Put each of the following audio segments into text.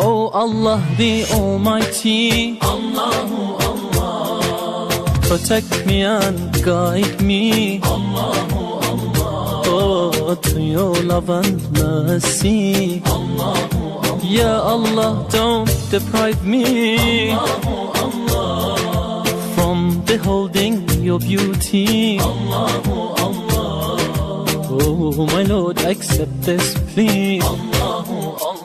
Oh Allah the Almighty, Allahu Allah, protect me and guide me, Allahu Allah, oh, to your love and mercy, Allahu Allah, Ya Allah, don't deprive me, Allahu Allah, from beholding your beauty, Allahu Allah, oh my Lord, accept this plea, Allahu Allah.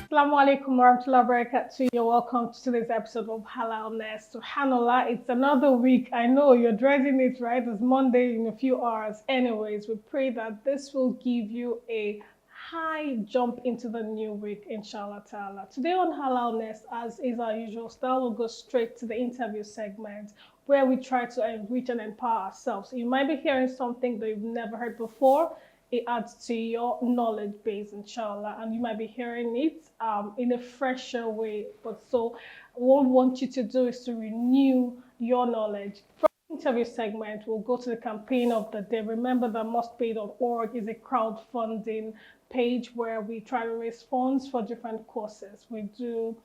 Assalamualaikum warahmatullahi wabarakatuh. You're welcome to today's episode of HalalNest. Subhanallah, it's another week. I know you're dreading it, right? It's Monday in a few hours. Anyways, we pray that this will give you a high jump into the new week, inshallah ta'ala. Today on HalalNest, as is our usual style, we'll go straight to the interview segment where we try to enrich and empower ourselves. You might be hearing something that you've never heard before. It adds to your knowledge base, inshallah, and you might be hearing it in a fresher way. But so what we want you to do is to renew your knowledge. From the interview segment, we'll go to the campaign of the day. Remember that mustpay.org is a crowdfunding page where we try to raise funds for different causes. We do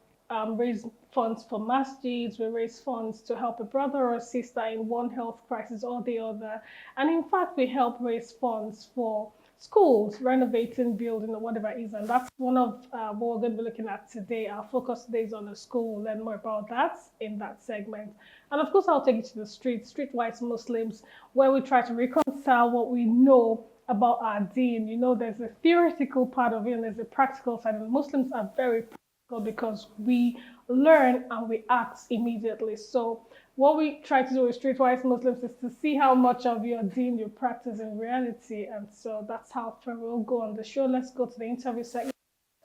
raise funds for masjids, we raise funds to help a brother or a sister in one health crisis or the other. And in fact, we help raise funds for schools, renovating, building, or whatever it is. And that's one of what we're going to be looking at today. Our focus today is on the school. We'll learn more about that in that segment. And of course, I'll take you to the streetwise Muslims, where we try to reconcile what we know about our deen. You know, there's a theoretical part of it and there's a practical side. And Muslims are very practical because we learn and we act immediately. So what we try to do with streetwise Muslims is to see how much of your deen you practice in reality. And so that's how far we'll go on the show. Let's go to the interview segment.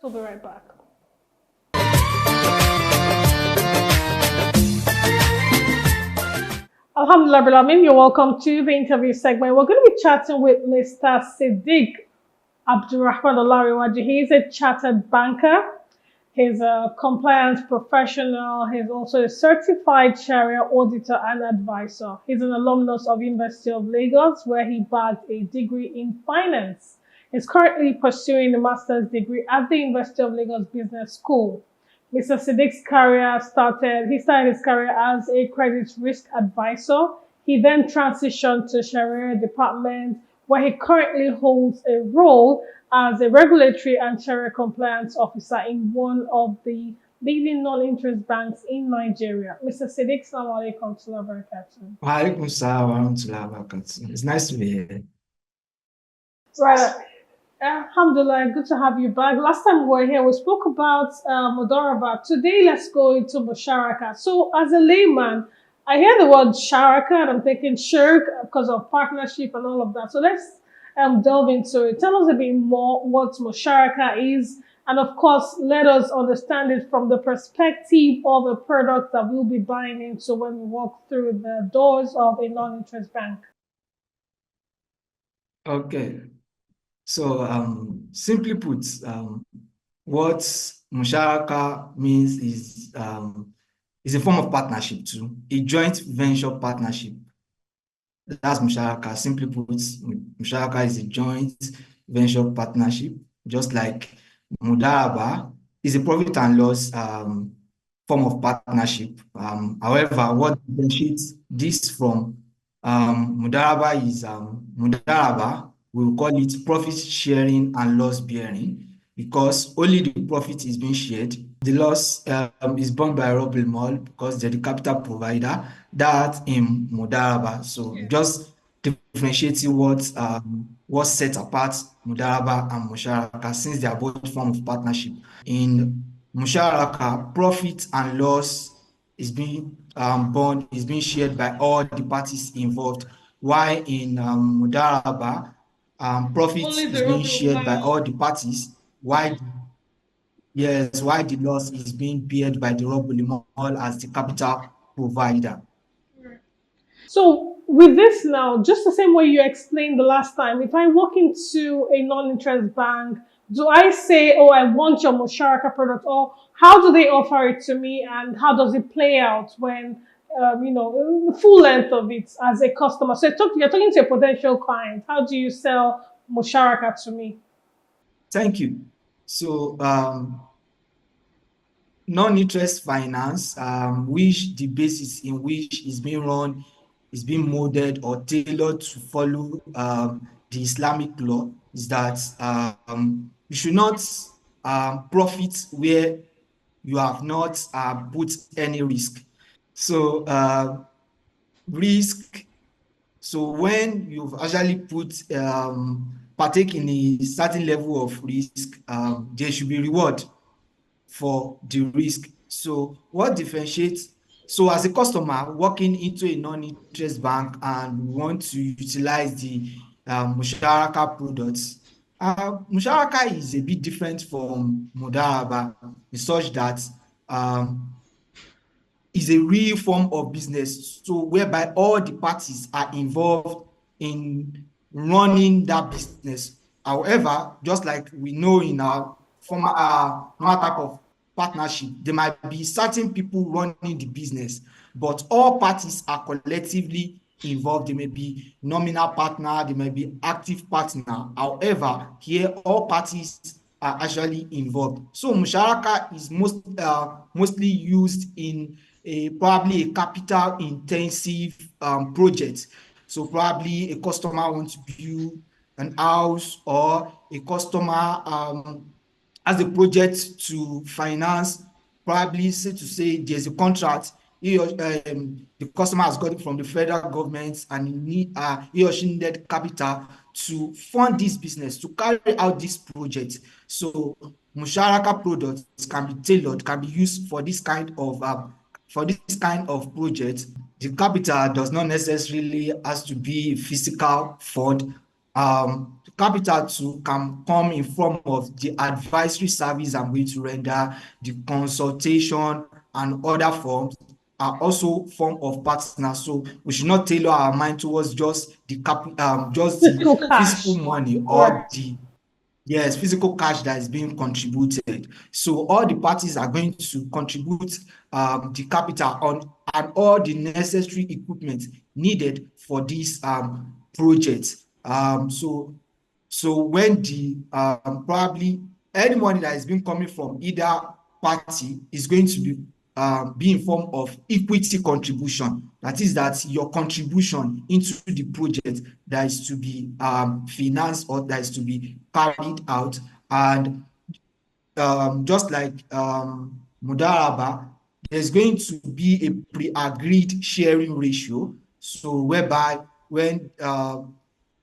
We'll be right back. Alhamdulillah, you're welcome to the interview segment. We're going to be chatting with Mr. Siddiq Abdurrahman Olariwaju. He's a chartered banker. He's a compliance professional. He's also a certified Sharia auditor and advisor. He's an alumnus of University of Lagos, where he bagged a degree in finance. He's currently pursuing a master's degree at the University of Lagos Business School. Mr. Siddiq's career started his career as a credit risk advisor. He then transitioned to Sharia department, where he currently holds a role as a regulatory and Sharia compliance officer in one of the leading non-interest banks in Nigeria. Mr. Siddiq, assalamu alaikum wa barakatuh. Wa alaikum assalam wa rahmatullahi wa barakatuh. It's nice to be here. Right. Alhamdulillah, good to have you back. Last time we were here, we spoke about Mudaraba. Today, let's go into Musharaka. So, as a layman, I hear the word Sharaka and I'm thinking shirk because of partnership and all of that. So let's delve into it. Tell us a bit more what Musharaka is, and of course, let us understand it from the perspective of a product that we'll be buying into when we walk through the doors of a non-interest bank. Okay. So, simply put, what Musharaka means is a form of partnership too, a joint venture partnership. That's Musharaka. Simply put, Musharaka is a joint venture partnership, just like Mudaraba is a profit and loss form of partnership. However, what differentiates this from Mudaraba is Mudaraba, we will call it profit sharing and loss bearing, because only the profit is being shared. The loss is borne by Robin Mall because they're the capital provider. That in Mudaraba. So just differentiating what sets apart Mudaraba and Musharaka, since they are both forms of partnership. In Musharaka, profit and loss is being shared by all the parties involved, while in Mudaraba, profit is being shared by all the parties, while the loss is being paid by the Robin Mall as the capital provider. So with this now, just the same way you explained the last time, if I walk into a non-interest bank, do I say, oh, I want your Musharaka product, or how do they offer it to me, and how does it play out when, the full length of it as a customer? So you're talking to a potential client. How do you sell Musharaka to me? Thank you. So, non-interest finance, which the basis in which is being run is being molded or tailored to follow the Islamic law, is that you should not profit where you have not put any risk. So risk. So when you've actually partake in a certain level of risk, there should be reward for the risk. So what differentiates? So as a customer walking into a non-interest bank and want to utilize the Musharaka products, Musharaka is a bit different from Mudaraba in such that um, is a real form of business, so whereby all the parties are involved in running that business. However, just like we know in our former normal type of partnership, there might be certain people running the business, but all parties are collectively involved. There may be nominal partner, there may be active partner. However, here all parties are actually involved. So Musharaka is mostly used in probably a capital intensive project. So probably a customer wants to build an house, or a customer has a project to finance, probably say there's a contract, the customer has got it from the federal government, and he or she needed capital to fund this business, to carry out this project. So Musharaka products can be tailored, can be used for this kind of project. The capital does not necessarily has to be a physical fund. Capital too can come in form of the advisory service I'm going to render, the consultation, and other forms are also form of partner. So we should not tailor our mind towards just the Physical physical cash. money, or Correct. the yes, physical cash that is being contributed. So all the parties are going to contribute the capital on and all the necessary equipment needed for this project. So when the probably any money that is being coming from either party is going to be in form of equity contribution. That is that your contribution into the project that is to be financed or that is to be carried out. And just like Mudaraba, there's going to be a pre-agreed sharing ratio. So whereby when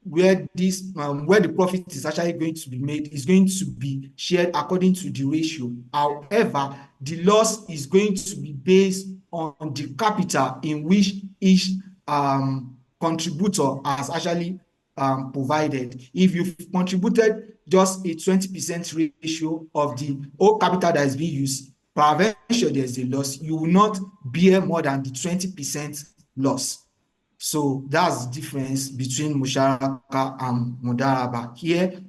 where the profit is actually going to be made is going to be shared according to the ratio. However, the loss is going to be based on the capital in which each contributor has actually provided. If you've contributed just a 20% ratio of the whole capital that is being used, peradventure there's a loss, you will not bear more than the 20% loss. So that's the difference between Musharaka and Mudaraba. Here,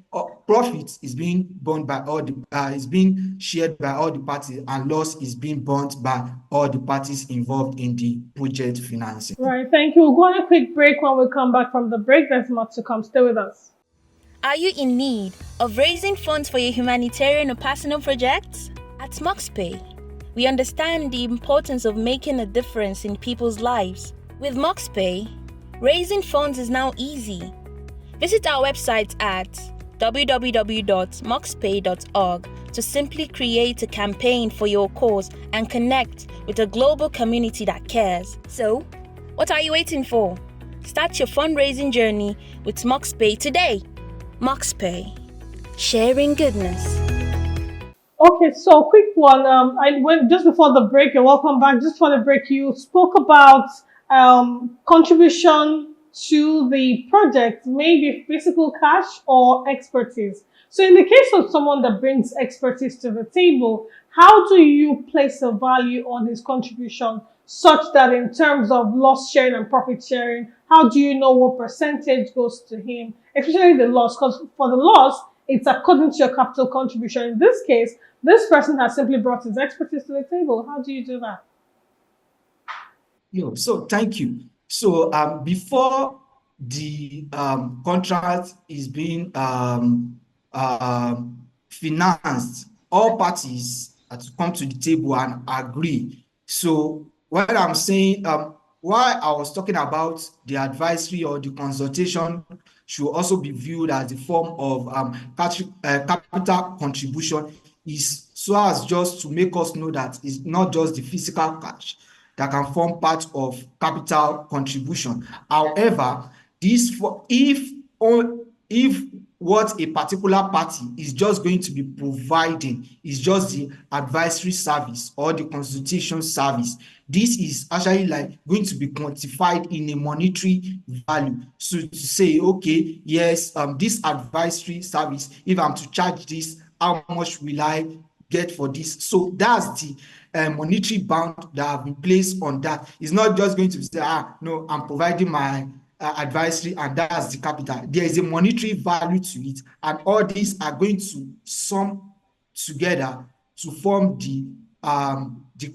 profit is being borne by all the is being shared by all the parties, and loss is being borne by all the parties involved in the project financing. Right. Thank you. We'll go on a quick break. When we come back from the break, there's more to come. Stay with us. Are you in need of raising funds for your humanitarian or personal projects? At MoxPay, we understand the importance of making a difference in people's lives. With MoxPay, raising funds is now easy. Visit our website at www.moxpay.org to simply create a campaign for your cause and connect with a global community that cares. So, what are you waiting for? Start your fundraising journey with MoxPay today. MoxPay, sharing goodness. Okay, so quick one. I went just before the break. You're welcome back. Just for the break, you spoke about contribution to the project, maybe physical cash or expertise. So in the case of someone that brings expertise to the table, how do you place a value on his contribution such that in terms of loss sharing and profit sharing, how do you know what percentage goes to him, especially the loss? Because for the loss, it's according to your capital contribution. In this case, this person has simply brought his expertise to the table. How do you do that? So thank you. So before the contract is being financed, all parties have to come to the table and agree. So what I'm saying, why I was talking about the advisory or the consultation should also be viewed as the form of capital contribution is so as just to make us know that it's not just the physical cash that can form part of capital contribution. However, if what a particular party is just going to be providing is just the advisory service or the consultation service, this is actually like going to be quantified in a monetary value. So to say, okay, yes, this advisory service, if I'm to charge this, how much will I get for this? So that's the monetary bound that have been placed on that. It's not just going to say, no, I'm providing my advisory and that's the capital. There is a monetary value to it, and all these are going to sum together to form the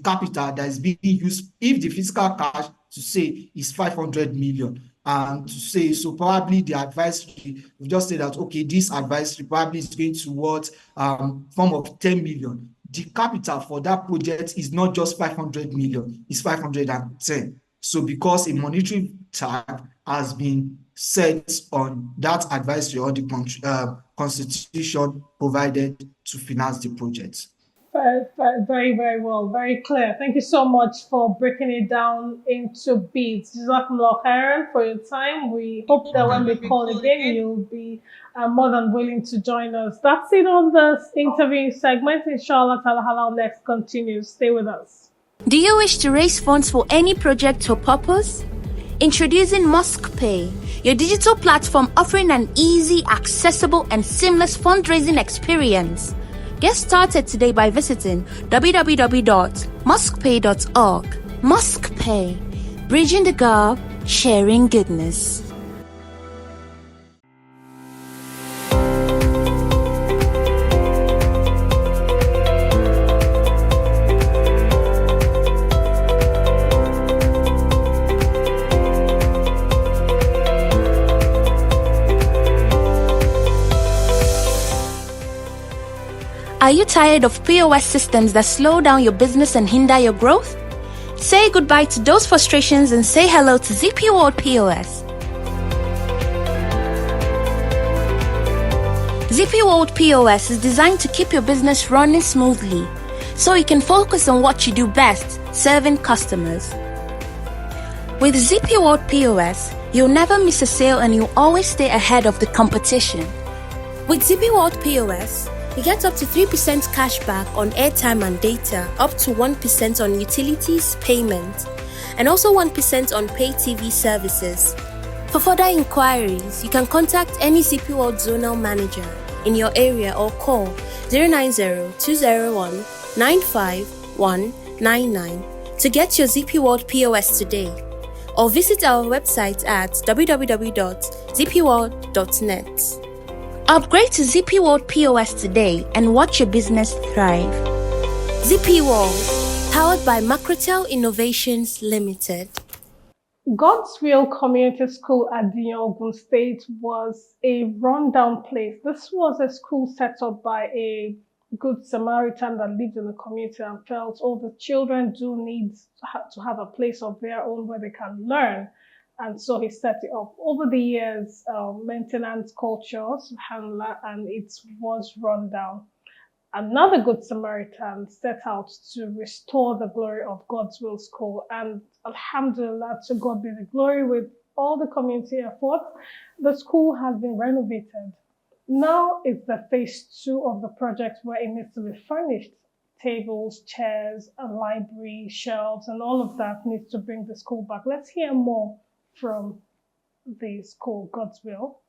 capital that is being used. If the physical cash to say is 500 million, and to say, so probably the advisory, we just say that, okay, this advisory probably is going towards form of 10 million. The capital for that project is not just 500 million, it's 510. So because a monetary tag has been set on that advisory or the constitution provided to finance the project. Very, very well. Very clear. Thank you so much for breaking it down into bits. Jazakumullah khairan for your time. We hope that when we call again, you'll be more than willing to join us. That's it on this interview segment. Inshallah, HalalNest continues. Stay with us. Do you wish to raise funds for any project or purpose? Introducing MosquePay, your digital platform offering an easy, accessible, and seamless fundraising experience. Get started today by visiting www.mosquepay.org. MosquePay, bridging the gap, sharing goodness. Are you tired of POS systems that slow down your business and hinder your growth? Say goodbye to those frustrations and say hello to ZP World POS. ZP World POS is designed to keep your business running smoothly, so you can focus on what you do best, serving customers. With ZP World POS, you'll never miss a sale and you'll always stay ahead of the competition. With ZP World POS, you get up to 3% cash back on airtime and data, up to 1% on utilities payment, and also 1% on pay TV services. For further inquiries, you can contact any ZP World Zonal Manager in your area or call 090-201-95199 to get your ZP World POS today, or visit our website at www.zpworld.net. Upgrade to ZP World POS today and watch your business thrive. ZP World, powered by Macrotel Innovations Limited. God's Will Community School at the Ogun State was a rundown place. This was a school set up by a good Samaritan that lived in the community and felt all the children do need to have a place of their own where they can learn. And so he set it up. Over the years, maintenance culture, subhanAllah, and it was run down. Another good Samaritan set out to restore the glory of God's Will School. And alhamdulillah, to God be the glory, with all the community efforts, the school has been renovated. Now it's the phase 2 of the project where it needs to be furnished. Tables, chairs, a library, shelves, and all of that needs to bring the school back. Let's hear more from the school, God's Will,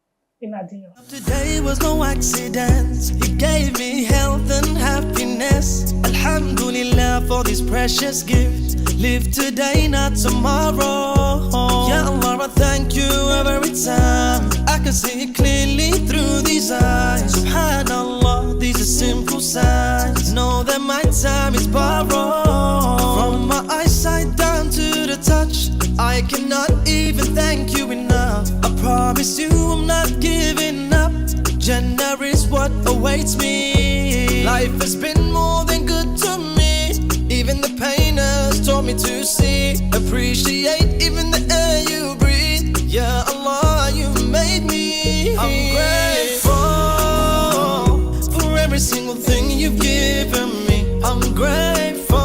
in Adio. Today was no accident. He gave me health and happiness. Alhamdulillah for this precious gift. Live today, not tomorrow. Yeah, Allah, I thank you every time. I can see it clearly through these eyes. SubhanAllah, these are simple signs. Know that my time is borrowed. From my eyesight down to the touch, I cannot even thank you enough. I promise you I'm not giving up. Jannah is what awaits me. Life has been more than good to me. Even the pain has taught me to see. Appreciate even the air you breathe. Yeah, Allah, you made me. I'm grateful for every single thing you've given me. I'm grateful,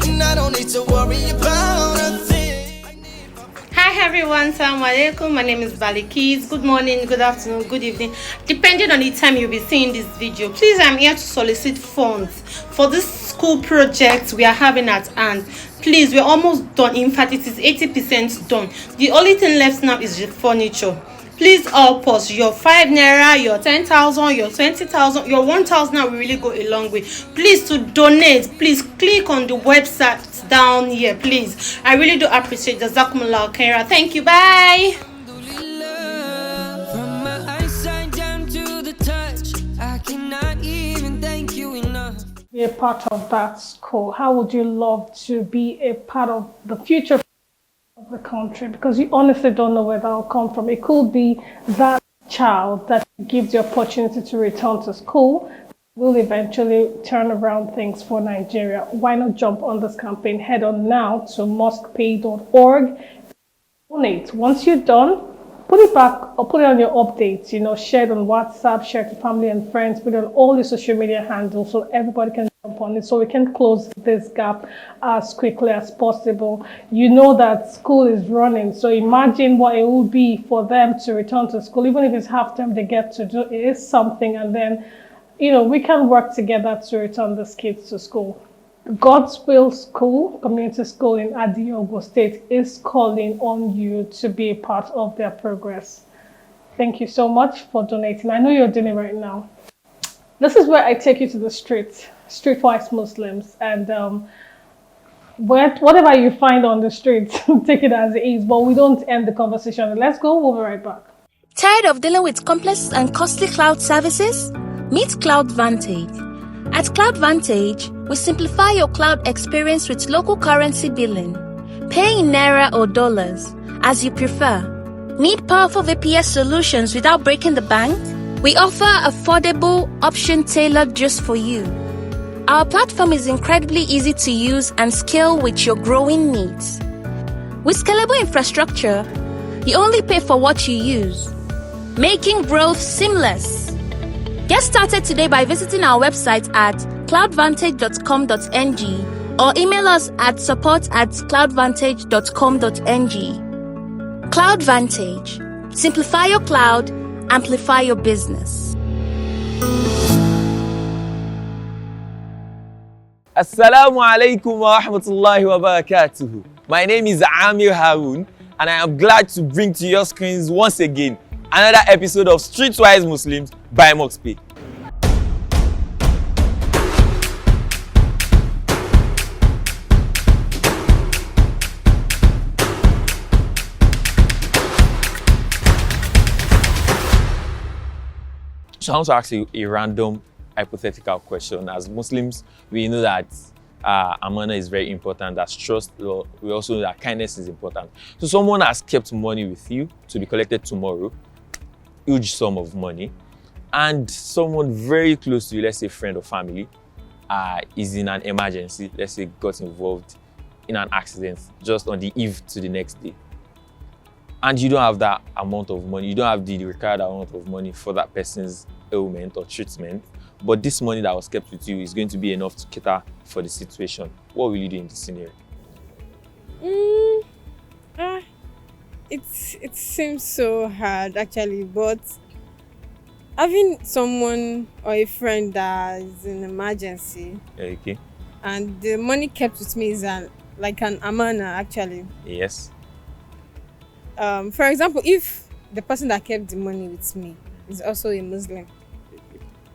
and I don't need to worry about a thing. Hi everyone, Assalamu alaikum. My name is Balikis. Good morning, good afternoon, good evening, depending on the time you'll be seeing this video. Please, I'm here to solicit funds for this school project we are having at hand. Please, we're almost done. In fact, it is 80% done. The only thing left now is the furniture. Please help us. Your 5 naira, your 10,000, your 20,000, your 1,000 will really go a long way. Please, to donate, please click on the website down here, please. I really do appreciate Jazakumullah Khaira. Thank you. Bye. From my eyesight down to the touch, I cannot even thank you enough. Be a part of that school. How would you love to be a part of the future of the country? Because you honestly don't know where that will come from. It could be that child that gives you opportunity to return to school will eventually turn around things for Nigeria. Why not jump on this campaign? Head on now to mosquepay.org. Donate. Once you're done, put it back or put it on your updates, share it on WhatsApp, share it to family and friends, put it on all the social media handles so everybody can jump on it, so we can close this gap as quickly as possible. You know that school is running, so imagine what it will be for them to return to school. Even if it's half time, they get to do it is something, and then we can work together to return these kids to school. God's Will School, community school in Adiogo State, is calling on you to be a part of their progress. Thank you so much for donating. I know you're doing it right now. This is where I take you to the streetwise Muslims, and whatever you find on the street, take it as it is, but we don't end the conversation. Let's go, we'll be right back. Tired of dealing with complex and costly cloud services? Meet CloudVantage. At CloudVantage, we simplify your cloud experience with local currency billing. Pay in Naira or dollars, as you prefer. Need powerful VPS solutions without breaking the bank? We offer affordable option tailored just for you. Our platform is incredibly easy to use and scale with your growing needs. With scalable infrastructure, you only pay for what you use, making growth seamless. Get started today by visiting our website at cloudvantage.com.ng or email us at support@cloudvantage.com.ng. CloudVantage. Simplify your cloud, amplify your business. Assalamu alaikum wa rahmatullahi wa barakatuhu. My name is Amir Harun, and I am glad to bring to your screens once again another episode of Streetwise Muslims by MoxPay. So I want to ask you a random hypothetical question. As Muslims, we know that amana is very important, as trust. We also know that kindness is important. So someone has kept money with you to be collected tomorrow, huge sum of money, and someone very close to you, let's say friend or family, is in an emergency, let's say got involved in an accident just on the eve to the next day. And you don't have that amount of money, you don't have the required amount of money for that person's ailment or treatment, but this money that was kept with you is going to be enough to cater for the situation. What will you do in this scenario? It seems so hard actually, but having someone or a friend that is in emergency, Okay. and the money kept with me is like an amana actually. Yes. For example, if the person that kept the money with me is also a Muslim,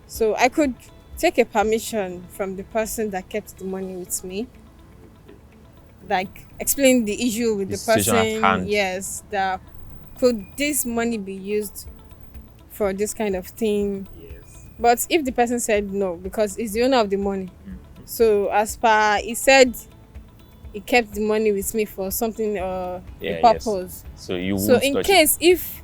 so I could take a permission from the person that kept the money with me like explain the issue with The the situation at person. hand. Yes, that could this money be used for this kind of thing? Yes. But if the person said no, because he's the owner of the money, Mm-hmm. so as per he said, he kept the money with me for something a Yes. purpose. So you So won't in touch case if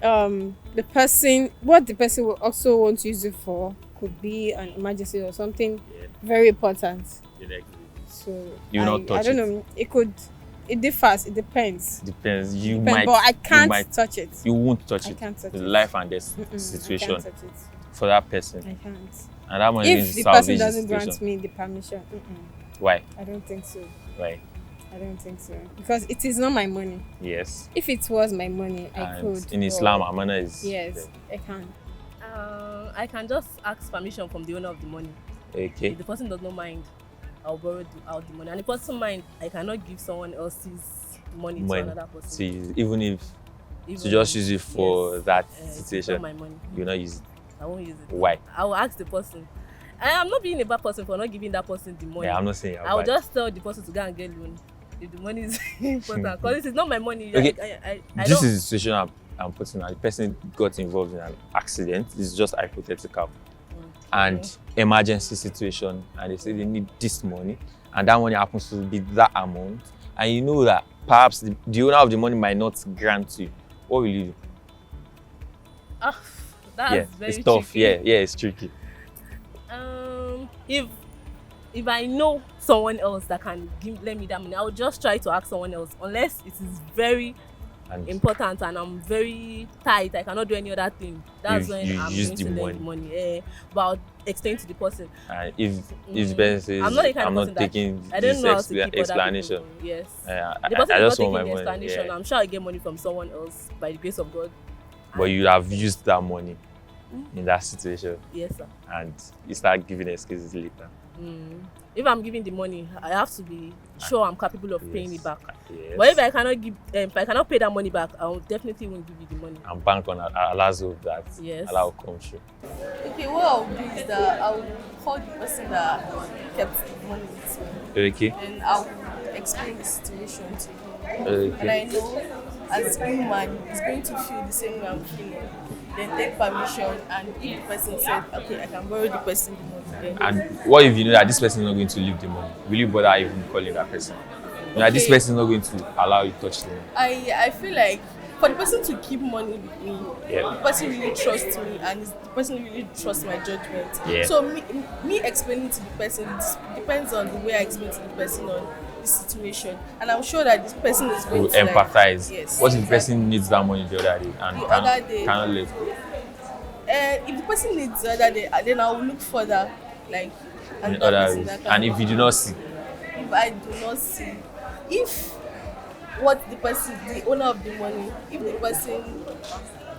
the person what the person will also want to use it for could be an emergency or something Yeah. very important. it. So You will not touch I don't it. know. It differs. It depends. Depends. You Depends, might. but I can't You might. touch it. You won't touch I it. can't touch The it. life and death Mm-mm, situation I can't touch it. for that person, I can't. and that money If is the salvage person the doesn't grant situation. me the permission, Why? I don't think so. Why? I don't think so because it is not my money. Yes. If it was my money, I And could. in but Islam, amana is. yes, I can. I can just ask permission from the owner of the money. Okay. If the person does not mind, I'll borrow out the money. And if the person mind, I cannot give someone else's money to another person. See, even if Even to just use it for yes, that it's situation, not my money. you'll not use it. I won't use it. Why? I will ask the person. I'm not being a bad person for not giving that person the money. Yeah, I'm not saying you're I will bad. just tell the person to go and get loan if the money is important. Because this is not my money. Okay. I This don't, is the situation I'm putting out. The person got involved in an accident. This is just hypothetical. And emergency situation, and they say they need this money, and that money happens to be that amount, and you know that perhaps the owner of the money might not grant you. What will you do? that's very it's tough. tricky. Yeah, it's tricky. If I know someone else that can lend me that money, I will just try to ask someone else, unless it is very And important and I'm very tight. I cannot do any other thing. That's when you I'm use going the to lend money. the money. But I'll explain to the person. And if the person says, I'm not the kind I'm of not person that taking I don't this know how to keep other explanation. people. Yes. I The person I is just not want my taking the money. explanation. Yeah. I'm sure I get money from someone else by the grace of God. But you have used that money in that situation, Yes, sir. and you start giving excuses later. If I'm giving the money, I have to be sure I'm capable of paying Yes. it back. Yes. But if I cannot pay that money back, I will definitely won't give you the money. And bank on Allah's hope that Yes. Allah will come through. Okay, what I'll do is that I'll call the person that kept the money with me Okay. and I'll explain the situation to him. Okay. And I know as a human, he's going to feel the same way I'm feeling. Then take permission, and if the person said, okay, I can borrow the person the money, then And what if you know that this person is not going to leave the money? Will you bother even calling that person? You know that this Okay. person is not going to allow you to touch the money. I feel like for the person to keep money with me, Yeah. the person really trusts me and the person really trusts my judgment. Yeah. So me explaining to the person depends on the way I explain to the person on the situation, and I'm sure that this person is going You to empathize. Like, yes. What if the exactly. person needs that money the other day and The other day. cannot let go? If the person needs the other day, then I will look further, like In another other person ways? that can And if you do not see, if I do not see, if what the person, the owner of the money, if the person,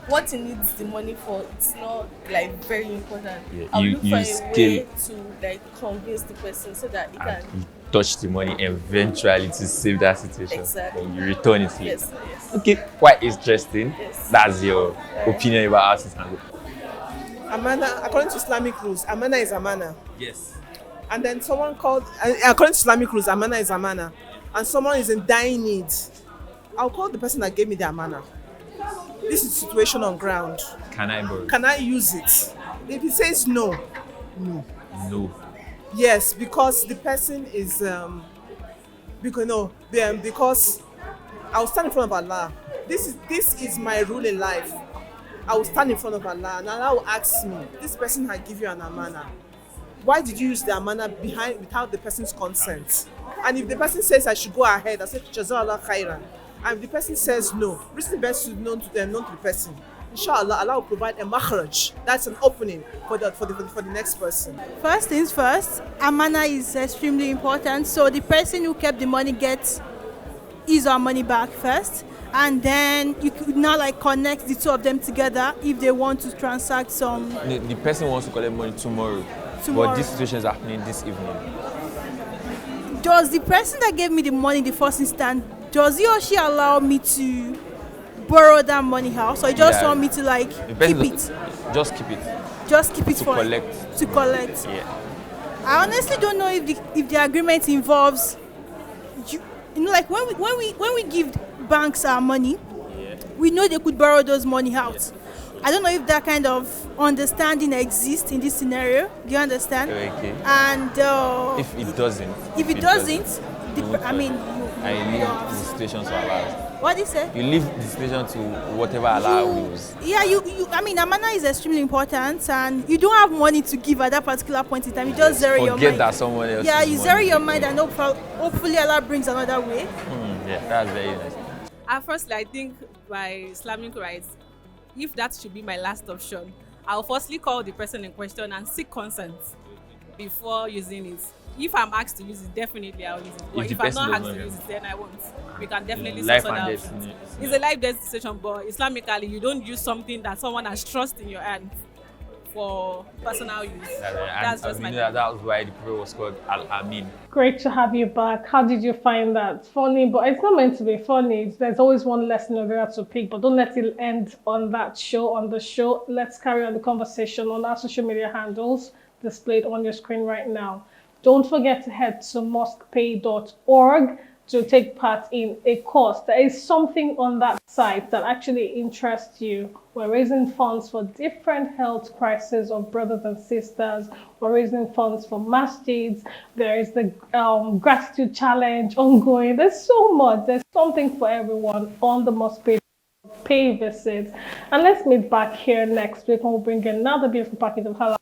what he needs the money for, it's not like very important. Yeah, I'll you- look you for a scale- way to like convince the person so that he and can. you touch the money eventually to save that situation, Exactly. and you return it later. Yes, yes. Okay, quite interesting. Yes. That's your opinion about how it can go. Amana, according to Islamic rules, Amana is Amana. Yes. And then someone called, according to Islamic rules, Amana is Amana. And someone is in dying need. I'll call the person that gave me the Amana. This is situation on ground. Can I borrow? Can I use it? If he says no, no. No. Yes, because the person is, because I will stand in front of Allah. This is my rule in life. I will stand in front of Allah and Allah will ask me, this person had given you an amana. Why did you use the amana without the person's consent? And if the person says I should go ahead, I say Jazakallah khairan. And if the person says no, reason best to known to the person. Inshallah, Allah will provide a makhraj. That's an opening for the next person. First things first, amana is extremely important. So the person who kept the money gets his or money back first, and then you could now like connect the two of them together if they want to transact some. The person wants to collect money tomorrow, but this situation is happening this evening. Does the person that gave me the money in the first instance, does he or she allow me to borrow that money out, or you just want me to like keep it? Just keep it. Just keep it to for collect. To collect. Yeah. I honestly don't know if the agreement involves like when we give banks our money, we know they could borrow those money out. I don't know if that kind of understanding exists in this scenario. Do you understand? Okay. And if it doesn't, I mean, I leave the situation to Allah. What do you say? You leave the situation to whatever Allah wills. Yeah, I mean, amana is extremely important, and you don't have money to give at that particular point in time. You just zero your mind. Forget that someone else. Yeah, you zero your mind, and hopefully Allah brings another way. Yeah, that's very nice. At first, I think by Islamic rights, if that should be my last option, I'll firstly call the person in question and seek consent before using it. If I'm asked to use it, definitely I'll use it. But if I'm not asked to use it, then I won't. We can definitely sort that out. It's a life-death situation, but Islamically, you don't use something that someone has trust in your hands for personal use. That's just my that was why the prayer was called Al-Amin. Great to have you back. How did you find that? Funny, but it's not meant to be funny. There's always one lesson you're going to pick, but don't let it end on that show, on the show. Let's carry on the conversation on our social media handles displayed on your screen right now. Don't forget to head to mosquepay.org to take part in a course. There is something on that site that actually interests you. We're raising funds for different health crises of brothers and sisters. We're raising funds for masjids. There is the gratitude challenge ongoing. There's so much. There's something for everyone on the Mosque Pay visit. And let's meet back here next week when we'll bring another beautiful package of halal